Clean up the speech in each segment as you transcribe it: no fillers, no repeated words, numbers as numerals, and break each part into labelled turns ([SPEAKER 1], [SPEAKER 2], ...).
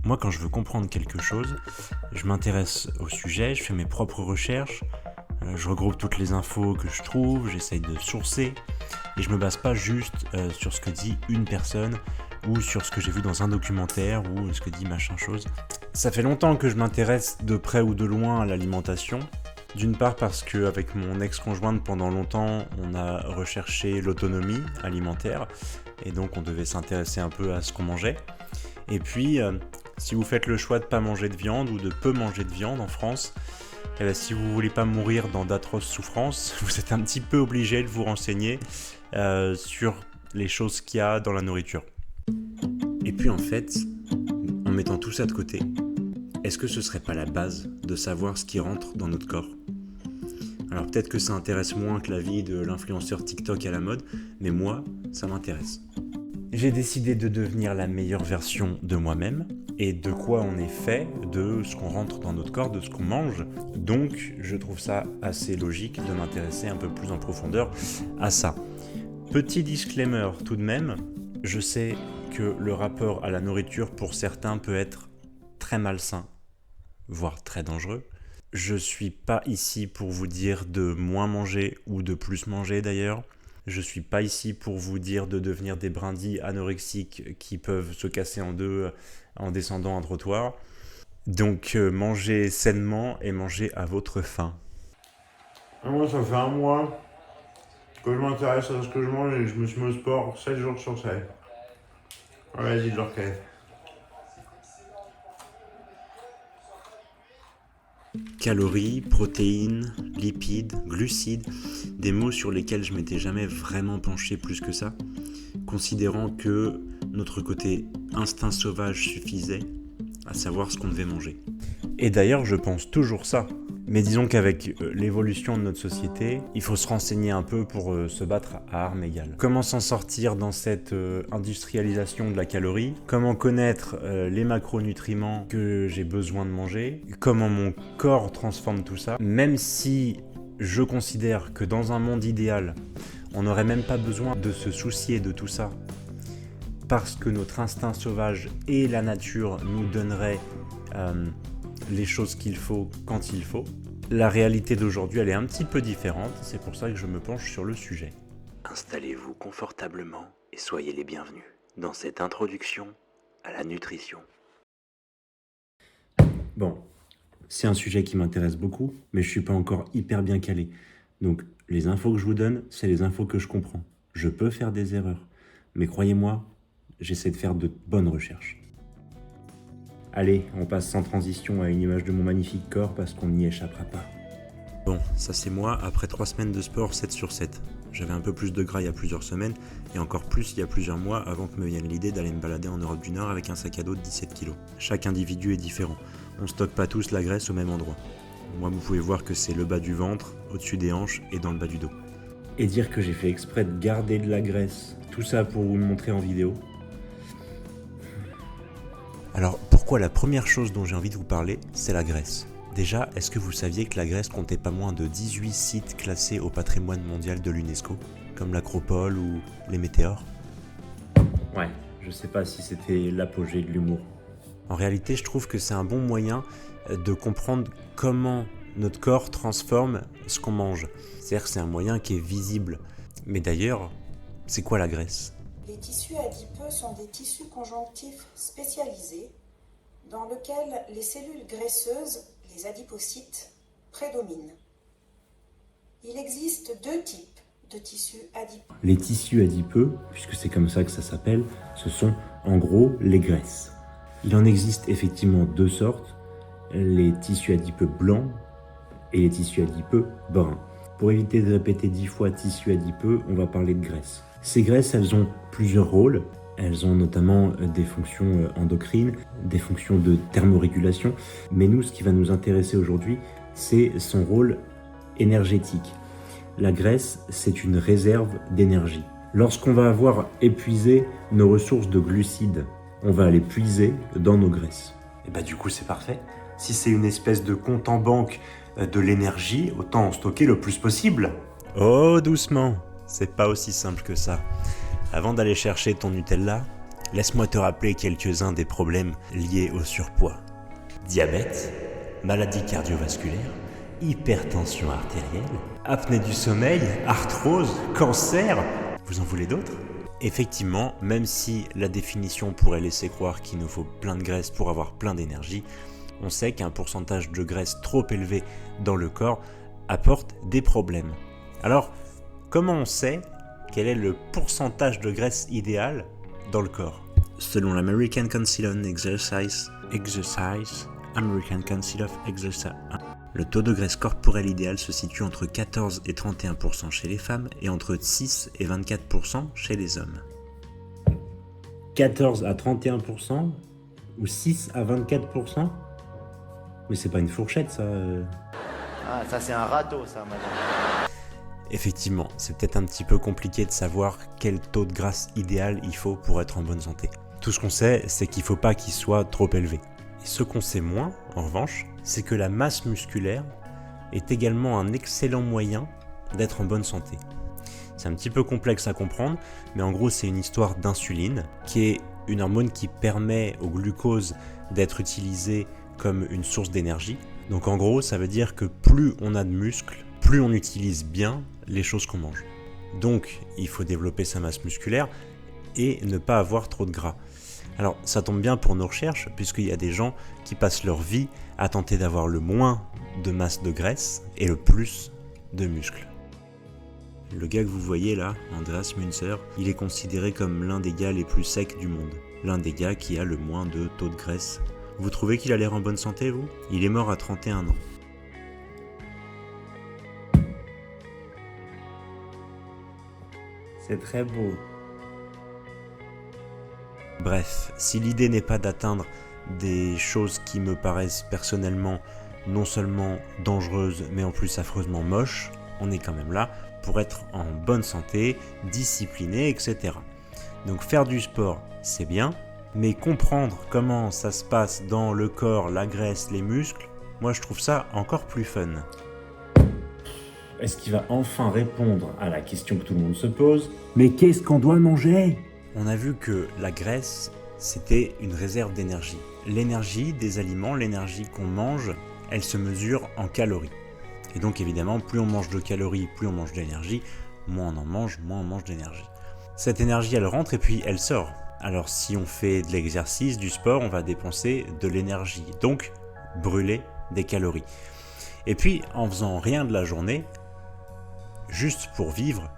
[SPEAKER 1] Moi, quand je veux comprendre quelque chose, je m'intéresse au sujet, je fais mes propres recherches, je regroupe toutes les infos que je trouve, j'essaye de sourcer, et je me base pas juste sur ce que dit une personne, ou sur ce que j'ai vu dans un documentaire, ou ce que dit machin chose. Ça fait longtemps que je m'intéresse de près ou de loin à l'alimentation. D'une part parce qu'avec mon ex-conjointe pendant longtemps, on a recherché l'autonomie alimentaire, et donc on devait s'intéresser un peu à ce qu'on mangeait. Et puis, si vous faites le choix de ne pas manger de viande ou de peu manger de viande en France, si vous ne voulez pas mourir dans d'atroces souffrances, vous êtes un petit peu obligé de vous renseigner sur les choses qu'il y a dans la nourriture. Et puis en fait, en mettant tout ça de côté, est-ce que ce serait pas la base de savoir ce qui rentre dans notre corps ? Alors peut-être que ça intéresse moins que la vie de l'influenceur TikTok à la mode, mais moi, ça m'intéresse. J'ai décidé de devenir la meilleure version de moi-même et de quoi on est fait, de ce qu'on rentre dans notre corps, de ce qu'on mange. Donc je trouve ça assez logique de m'intéresser un peu plus en profondeur à ça. Petit disclaimer tout de même, je sais que le rapport à la nourriture pour certains peut être très malsain, voire très dangereux. Je suis pas ici pour vous dire de moins manger ou de plus manger d'ailleurs. Je suis pas ici pour vous dire de devenir des brindilles anorexiques qui peuvent se casser en deux en descendant un trottoir. Donc mangez sainement et mangez à votre faim.
[SPEAKER 2] Moi, ça fait un mois que je m'intéresse à ce que je mange et je me suis mis au sport 7 jours sur 7. Vas-y, je le recale.
[SPEAKER 1] Calories, protéines, lipides, glucides, des mots sur lesquels je m'étais jamais vraiment penché plus que ça, considérant que notre côté instinct sauvage suffisait à savoir ce qu'on devait manger. Et d'ailleurs, je pense toujours ça. Mais disons qu'avec l'évolution de notre société, il faut se renseigner un peu pour se battre à armes égales. Comment s'en sortir dans cette industrialisation de la calorie ? Comment connaître les macronutriments que j'ai besoin de manger ? Comment mon corps transforme tout ça ? Même si je considère que dans un monde idéal, on n'aurait même pas besoin de se soucier de tout ça, parce que notre instinct sauvage et la nature nous donneraient les choses qu'il faut quand il faut. La réalité d'aujourd'hui, elle est un petit peu différente, c'est pour ça que je me penche sur le sujet. Installez-vous confortablement et soyez les bienvenus dans cette introduction à la nutrition. Bon, c'est un sujet qui m'intéresse beaucoup, mais je suis pas encore hyper bien calé. Donc, les infos que je vous donne, c'est les infos que je comprends. Je peux faire des erreurs, mais croyez-moi, j'essaie de faire de bonnes recherches. Allez, on passe sans transition à une image de mon magnifique corps parce qu'on n'y échappera pas. Bon, ça c'est moi après 3 semaines de sport 7 sur 7. J'avais un peu plus de gras il y a plusieurs semaines et encore plus il y a plusieurs mois avant que me vienne l'idée d'aller me balader en Europe du Nord avec un sac à dos de 17 kg. Chaque individu est différent. On stocke pas tous la graisse au même endroit. Moi vous pouvez voir que c'est le bas du ventre, au-dessus des hanches et dans le bas du dos. Et dire que j'ai fait exprès de garder de la graisse, tout ça pour vous le montrer en vidéo. Alors pourquoi la première chose dont j'ai envie de vous parler, c'est la Grèce. Déjà, est-ce que vous saviez que la Grèce comptait pas moins de 18 sites classés au patrimoine mondial de l'UNESCO, comme l'Acropole ou les météores ? Ouais, je sais pas si c'était l'apogée de l'humour. En réalité, je trouve que c'est un bon moyen de comprendre comment notre corps transforme ce qu'on mange. C'est-à-dire que c'est un moyen qui est visible. Mais d'ailleurs, c'est quoi la Grèce ?
[SPEAKER 3] Les tissus adipeux sont des tissus conjonctifs spécialisés dans lesquels les cellules graisseuses, les adipocytes, prédominent. Il existe 2 types de tissus adipeux.
[SPEAKER 1] Les tissus adipeux, puisque c'est comme ça que ça s'appelle, ce sont en gros les graisses. Il en existe effectivement 2 sortes, les tissus adipeux blancs et les tissus adipeux bruns. Pour éviter de répéter 10 fois tissus adipeux, on va parler de graisse. Ces graisses, elles ont plusieurs rôles. Elles ont notamment des fonctions endocrines, des fonctions de thermorégulation. Mais nous, ce qui va nous intéresser aujourd'hui, c'est son rôle énergétique. La graisse, c'est une réserve d'énergie. Lorsqu'on va avoir épuisé nos ressources de glucides, on va les puiser dans nos graisses. Et bah du coup, c'est parfait. Si c'est une espèce de compte en banque de l'énergie, autant en stocker le plus possible. Oh, doucement, c'est pas aussi simple que ça. Avant d'aller chercher ton Nutella, Laisse-moi te rappeler quelques-uns des problèmes liés au surpoids. Diabète, maladie cardiovasculaire, hypertension artérielle, apnée du sommeil, arthrose, cancer. Vous en voulez d'autres ? Effectivement, même si la définition pourrait laisser croire qu'il nous faut plein de graisse pour avoir plein d'énergie, on sait qu'un pourcentage de graisse trop élevé dans le corps apporte des problèmes. Alors, comment on sait quel est le pourcentage de graisse idéal dans le corps ? Selon l'American Council on Exercise, American Council of Exercise, le taux de graisse corporelle idéal se situe entre 14 et 31% chez les femmes et entre 6 et 24% chez les hommes. 14 à 31% ou 6 à 24%? Mais c'est pas une fourchette ça.
[SPEAKER 4] Ah, ça c'est un râteau ça, madame.
[SPEAKER 1] Effectivement, c'est peut-être un petit peu compliqué de savoir quel taux de graisse idéal il faut pour être en bonne santé. Tout ce qu'on sait, c'est qu'il ne faut pas qu'il soit trop élevé. Et ce qu'on sait moins, en revanche, c'est que la masse musculaire est également un excellent moyen d'être en bonne santé. C'est un petit peu complexe à comprendre, mais en gros c'est une histoire d'insuline, qui est une hormone qui permet au glucose d'être utilisé comme une source d'énergie. Donc en gros, ça veut dire que plus on a de muscles, plus on utilise bien les choses qu'on mange. Donc il faut développer sa masse musculaire et ne pas avoir trop de gras. Alors ça tombe bien pour nos recherches, puisqu'il y a des gens qui passent leur vie à tenter d'avoir le moins de masse de graisse et le plus de muscles. Le gars que vous voyez là, Andreas Münzer, il est considéré comme l'un des gars les plus secs du monde. L'un des gars qui a le moins de taux de graisse. Vous trouvez qu'il a l'air en bonne santé, vous ? Il est mort à 31 ans. C'est très beau. Bref, si l'idée n'est pas d'atteindre des choses qui me paraissent personnellement non seulement dangereuses, mais en plus affreusement moches, on est quand même là pour être en bonne santé, discipliné, etc. Donc faire du sport, c'est bien, mais comprendre comment ça se passe dans le corps, la graisse, les muscles, moi je trouve ça encore plus fun.
[SPEAKER 5] Est-ce qu'il va enfin répondre à la question que tout le monde se pose ? Mais qu'est-ce qu'on doit manger ?
[SPEAKER 1] On a vu que la graisse, c'était une réserve d'énergie. L'énergie des aliments, l'énergie qu'on mange, elle se mesure en calories. Et donc évidemment, plus on mange de calories, plus on mange d'énergie, moins on en mange, moins on mange d'énergie. Cette énergie, elle rentre et puis elle sort. Alors si on fait de l'exercice, du sport, on va dépenser de l'énergie, donc brûler des calories. Et puis en faisant rien de la journée, juste pour vivre,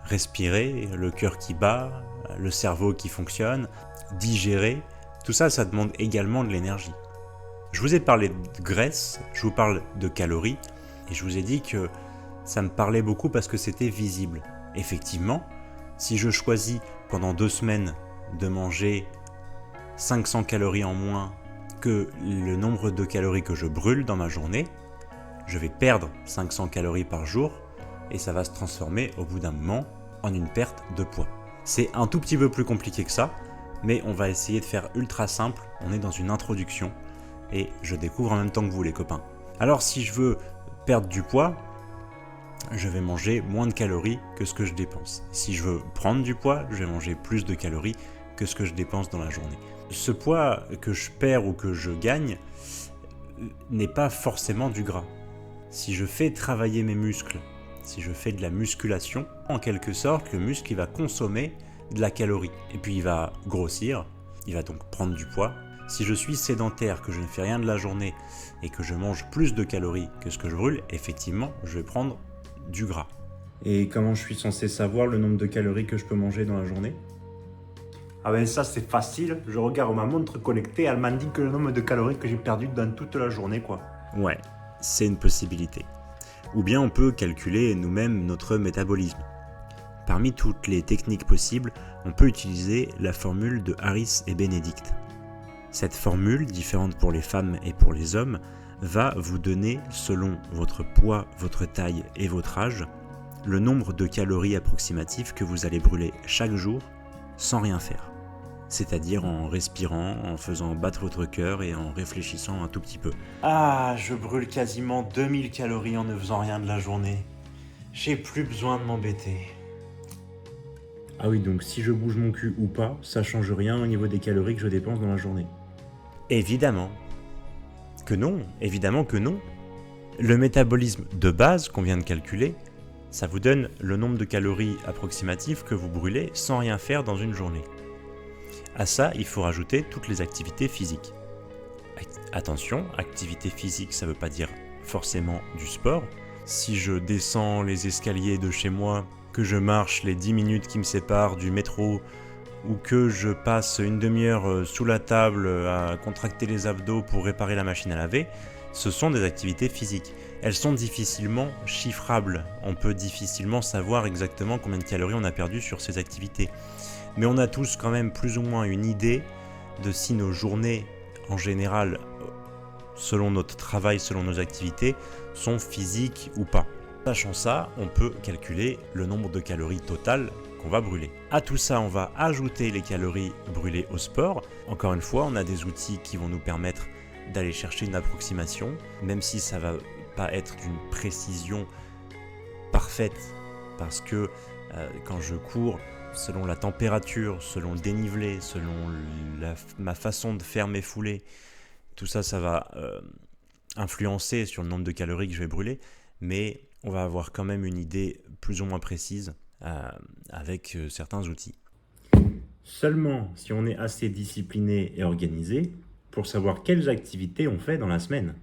[SPEAKER 1] respirer, le cœur qui bat, le cerveau qui fonctionne, digérer, tout ça, ça demande également de l'énergie. Je vous ai parlé de graisse, je vous parle de calories, et je vous ai dit que ça me parlait beaucoup parce que c'était visible. Effectivement, si je choisis pendant 2 semaines de manger 500 calories en moins que le nombre de calories que je brûle dans ma journée, je vais perdre 500 calories par jour, et ça va se transformer au bout d'un moment en une perte de poids. C'est un tout petit peu plus compliqué que ça, mais on va essayer de faire ultra simple. On est dans une introduction et je découvre en même temps que vous les copains. Alors si je veux perdre du poids, je vais manger moins de calories que ce que je dépense. Si je veux prendre du poids, je vais manger plus de calories que ce que je dépense dans la journée. Ce poids que je perds ou que je gagne n'est pas forcément du gras. Si je fais travailler mes muscles, si je fais de la musculation, en quelque sorte, le muscle il va consommer de la calorie. Et puis il va grossir, il va donc prendre du poids. Si je suis sédentaire, que je ne fais rien de la journée et que je mange plus de calories que ce que je brûle, effectivement, je vais prendre du gras.
[SPEAKER 5] Et comment je suis censé savoir le nombre de calories que je peux manger dans la journée ?
[SPEAKER 2] Ah ben ça c'est facile, je regarde ma montre connectée, elle m'indique le nombre de calories que j'ai perdu dans toute la journée quoi.
[SPEAKER 1] Ouais, c'est une possibilité. Ou bien on peut calculer nous-mêmes notre métabolisme. Parmi toutes les techniques possibles, on peut utiliser la formule de Harris et Benedict. Cette formule, différente pour les femmes et pour les hommes, va vous donner, selon votre poids, votre taille et votre âge, le nombre de calories approximatif que vous allez brûler chaque jour sans rien faire. C'est-à-dire en respirant, en faisant battre votre cœur et en réfléchissant un tout petit peu.
[SPEAKER 2] Ah, je brûle quasiment 2000 calories en ne faisant rien de la journée. J'ai plus besoin de m'embêter.
[SPEAKER 5] Ah oui, donc si je bouge mon cul ou pas, ça change rien au niveau des calories que je dépense dans la journée.
[SPEAKER 1] Évidemment que non, évidemment que non. Le métabolisme de base qu'on vient de calculer, ça vous donne le nombre de calories approximatif que vous brûlez sans rien faire dans une journée. À ça, il faut rajouter toutes les activités physiques. Attention, activité physique, ça ne veut pas dire forcément du sport. Si je descends les escaliers de chez moi, que je marche les 10 minutes qui me séparent du métro, ou que je passe une demi-heure sous la table à contracter les abdos pour réparer la machine à laver, ce sont des activités physiques. Elles sont difficilement chiffrables. On peut difficilement savoir exactement combien de calories on a perdu sur ces activités. Mais on a tous quand même plus ou moins une idée de si nos journées, en général, selon notre travail, selon nos activités, sont physiques ou pas. Sachant ça, on peut calculer le nombre de calories totales qu'on va brûler. À tout ça, on va ajouter les calories brûlées au sport. Encore une fois, on a des outils qui vont nous permettre d'aller chercher une approximation, même si ça va pas être d'une précision parfaite, parce que quand je cours, selon la température, selon le dénivelé, selon ma façon de faire mes foulées, tout ça, ça va influencer sur le nombre de calories que je vais brûler, mais on va avoir quand même une idée plus ou moins précise avec certains outils.
[SPEAKER 5] Seulement si on est assez discipliné et organisé pour savoir quelles activités on fait dans la semaine.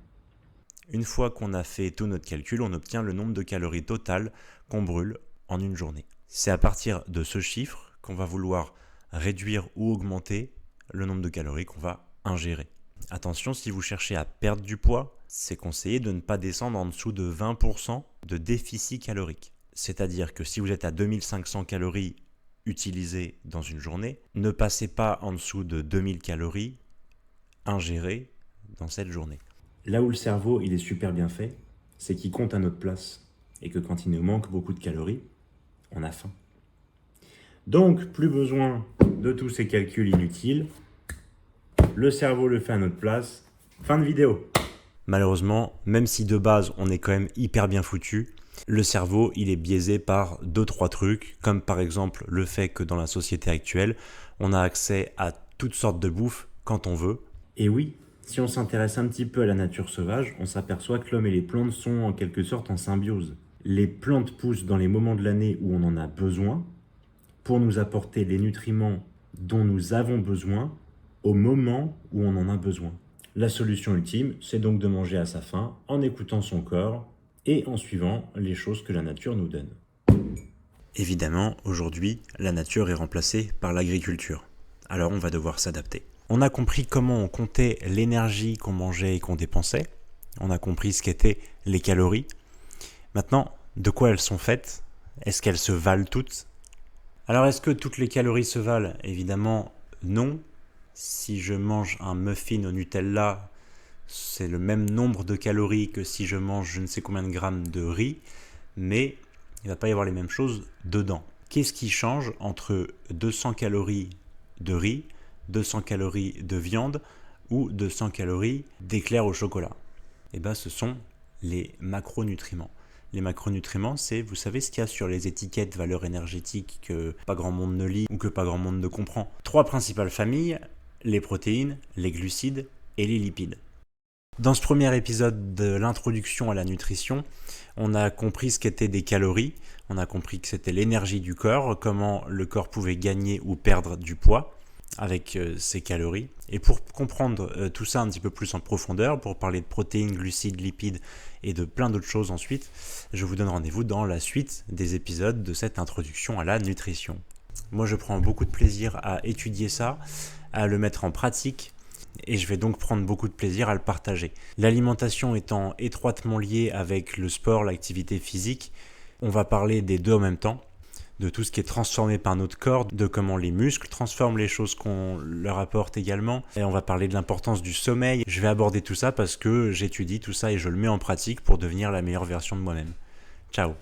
[SPEAKER 1] Une fois qu'on a fait tout notre calcul, on obtient le nombre de calories totales qu'on brûle en une journée. C'est à partir de ce chiffre qu'on va vouloir réduire ou augmenter le nombre de calories qu'on va ingérer. Attention, si vous cherchez à perdre du poids, c'est conseillé de ne pas descendre en dessous de 20% de déficit calorique. C'est-à-dire que si vous êtes à 2500 calories utilisées dans une journée, ne passez pas en dessous de 2000 calories ingérées dans cette journée.
[SPEAKER 5] Là où le cerveau il est super bien fait, c'est qu'il compte à notre place et que quand il nous manque beaucoup de calories, on a faim. Donc, plus besoin de tous ces calculs inutiles. Le cerveau le fait à notre place. Fin de vidéo.
[SPEAKER 1] Malheureusement, même si de base on est quand même hyper bien foutu, le cerveau il est biaisé par 2-3 trucs, comme par exemple le fait que dans la société actuelle, on a accès à toutes sortes de bouffe quand on veut.
[SPEAKER 5] Et oui, si on s'intéresse un petit peu à la nature sauvage, on s'aperçoit que l'homme et les plantes sont en quelque sorte en symbiose. Les plantes poussent dans les moments de l'année où on en a besoin pour nous apporter les nutriments dont nous avons besoin au moment où on en a besoin. La solution ultime, c'est donc de manger à sa faim en écoutant son corps et en suivant les choses que la nature nous donne.
[SPEAKER 1] Évidemment, aujourd'hui, la nature est remplacée par l'agriculture. Alors on va devoir s'adapter. On a compris comment on comptait l'énergie qu'on mangeait et qu'on dépensait. On a compris ce qu'étaient les calories. Maintenant, de quoi elles sont faites? Est-ce qu'elles se valent toutes? Alors, est-ce que toutes les calories se valent? Évidemment, non. Si je mange un muffin au Nutella, c'est le même nombre de calories que si je mange je ne sais combien de grammes de riz, mais il ne va pas y avoir les mêmes choses dedans. Qu'est-ce qui change entre 200 calories de riz, 200 calories de viande ou 200 calories d'éclairs au chocolat? Eh bien, ce sont les macronutriments. Les macronutriments, c'est, vous savez ce qu'il y a sur les étiquettes valeurs énergétiques que pas grand monde ne lit ou que pas grand monde ne comprend. 3 principales familles, les protéines, les glucides et les lipides. Dans ce premier épisode de l'introduction à la nutrition, on a compris ce qu'étaient des calories, on a compris que c'était l'énergie du corps, comment le corps pouvait gagner ou perdre du poids avec ces calories. Et pour comprendre tout ça un petit peu plus en profondeur, pour parler de protéines, glucides, lipides et de plein d'autres choses ensuite, je vous donne rendez-vous dans la suite des épisodes de cette introduction à la nutrition. Moi, je prends beaucoup de plaisir à étudier ça, à le mettre en pratique, et je vais donc prendre beaucoup de plaisir à le partager. L'alimentation étant étroitement liée avec le sport, l'activité physique, on va parler des deux en même temps, de tout ce qui est transformé par notre corps, de comment les muscles transforment les choses qu'on leur apporte également. Et on va parler de l'importance du sommeil. Je vais aborder tout ça parce que j'étudie tout ça et je le mets en pratique pour devenir la meilleure version de moi-même. Ciao!